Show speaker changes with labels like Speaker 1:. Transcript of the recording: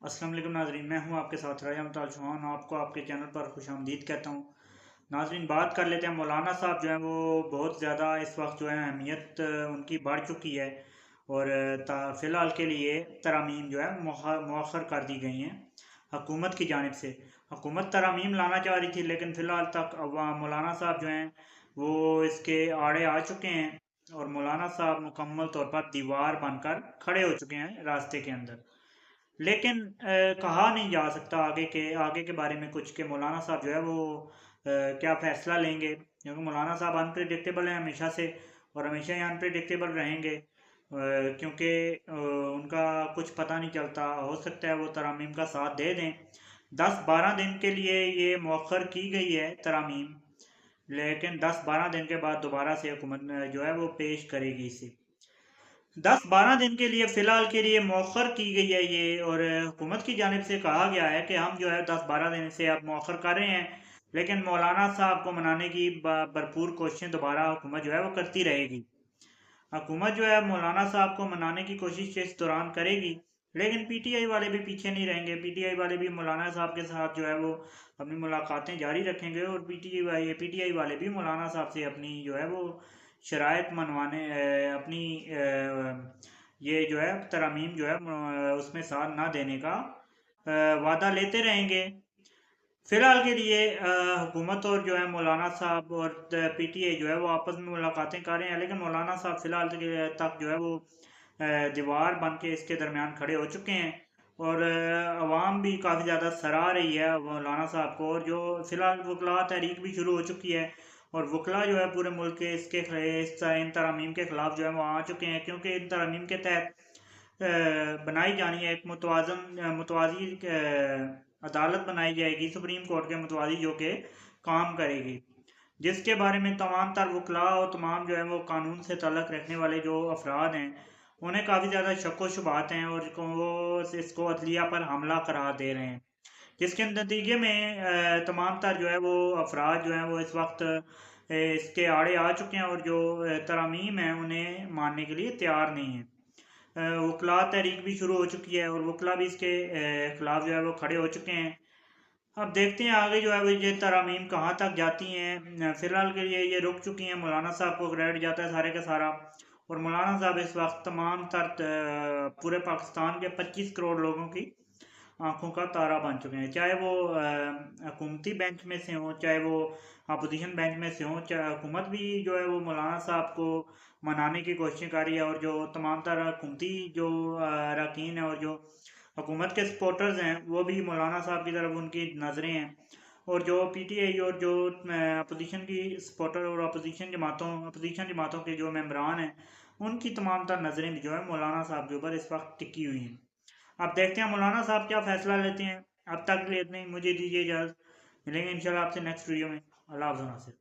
Speaker 1: अस्सलाम वालेकुम नाजरीन, मैं हूं आपके साथ राजा मुताल चौहान। आपको आपके चैनल पर खुशामदीद कहता हूं। नाजरीन, बात कर लेते हैं। मौलाना साहब जो हैं वो बहुत ज़्यादा इस वक्त जो है अहमियत उनकी बढ़ चुकी है और फ़िलहाल के लिए तरमीम जो है मौखर कर दी गई हैं हुकूमत की जानिब से। हुकूमत तरमीम लाना चाह रही थी, लेकिन फ़िलहाल तक मौलाना साहब जो हैं वो इसके आड़े आ चुके हैं और मौलाना साहब मुकम्मल तौर पर दीवार बनकर खड़े हो चुके हैं रास्ते के अंदर। लेकिन कहा नहीं जा सकता आगे के बारे में कुछ कि मौलाना साहब जो है वो क्या फ़ैसला लेंगे, क्योंकि मौलाना साहब अनप्रिडिक्टेबल हैं हमेशा से और हमेशा ही अनप्रिडिक्टेबल रहेंगे। क्योंकि उनका कुछ पता नहीं चलता, हो सकता है वो तरामीम का साथ दे दें। 10-12 दिन के लिए ये मौखर की गई है तरामीम, लेकिन 10-12 दिन के बाद दोबारा से हुकूमत जो है वो पेश करेगी इसे। 10-12 दिन के लिए फ़िलहाल के लिए मौखर की गई है ये, और हुकूमत की जानिब से कहा गया है कि हम जो है 10-12 दिन से अब मौखर कर रहे हैं, लेकिन मौलाना साहब को मनाने की भरपूर कोशिशें दोबारा हुकूमत जो है वो करती रहेगी। हुकूमत जो है मौलाना साहब को मनाने की कोशिश इस दौरान करेगी, लेकिन पीटीआई वाले भी पीछे नहीं रहेंगे। पीटीआई वाले भी मौलाना साहब के साथ जो है वो अपनी मुलाकातें जारी रखेंगे और पीटीआई वाले भी मौलाना साहब से अपनी जो है वो शराइत मनवाने अपनी ये जो है तरमीम जो है उसमें साथ ना देने का वादा लेते रहेंगे। फिलहाल के लिए हुकूमत और जो है मौलाना साहब और पीटीआई जो है वो आपस में मुलाकातें कर रहे हैं, लेकिन मौलाना साहब फिलहाल तक जो है वो दीवार बन के इसके दरमियान खड़े हो चुके हैं और अवाम भी काफ़ी ज़्यादा सराह रही है मौलाना साहब को। और जो फिलहाल वकला तहरीक भी शुरू हो चुकी है और वकला जो है पूरे मुल्क के इन तरमीम के ख़िलाफ़ जो है वो आ चुके हैं, क्योंकि इन तरमीम के तहत बनाई जानी है एक मुतवाज़ी अदालत बनाई जाएगी सुप्रीम कोर्ट के मुतवाज़ी, जो कि काम करेगी, जिसके बारे में तमाम तर वकला और तमाम जो है वो कानून से ताल्लुक़ रखने वाले जो अफराद हैं उन्हें काफ़ी ज़्यादा शक व शुबहात हैं और वो इसको अदलिया पर हमला करार दे रहे हैं, जिसके नतीजे में तमाम तर जो है वो अफराद जो हैं वो इस वक्त इसके आड़े आ चुके हैं और जो तरमीम है उन्हें मानने के लिए तैयार नहीं है। वकला तहरीक भी शुरू हो चुकी है और वकला भी इसके खिलाफ जो है वो खड़े हो चुके हैं। अब देखते हैं आगे जो है वो ये तरमीम कहाँ तक जाती हैं। फिलहाल के लिए ये रुक चुकी हैं, मौलाना साहब को क्रेडिट जाता है सारे का सारा। और मौलाना साहब इस वक्त तमाम तर पूरे पाकिस्तान के 25 करोड़ लोगों की आंखों का तारा बन चुके हैं, चाहे वो हुकूमती बेंच में से हों, चाहे वो अपोजिशन बेंच में से हों। चाहे हुकूमत भी जो है वो मौलाना साहब को मनाने की कोशिश कर रही है और जो तमाम तरह हुकूमती जो अरकान हैं और जो हुकूमत के सपोर्टर्स हैं वो भी मौलाना साहब की तरफ उनकी नज़रें हैं। और जो पीटीआई और जो अपोजिशन की सपोर्टर और अपोजिशन जमातों के जो मेम्बरान हैं उनकी तमाम तर नज़रें भी जो है मौलाना साहब के ऊपर इस वक्त टिकी हुई हैं। अब देखते हैं मौलाना साहब क्या फ़ैसला लेते हैं। अब तक के लिए इतने ही, मुझे दीजिए इजाज़त। मिलेंगे इंशाल्लाह आपसे नेक्स्ट वीडियो में। अल्लाह हाफ़िज़।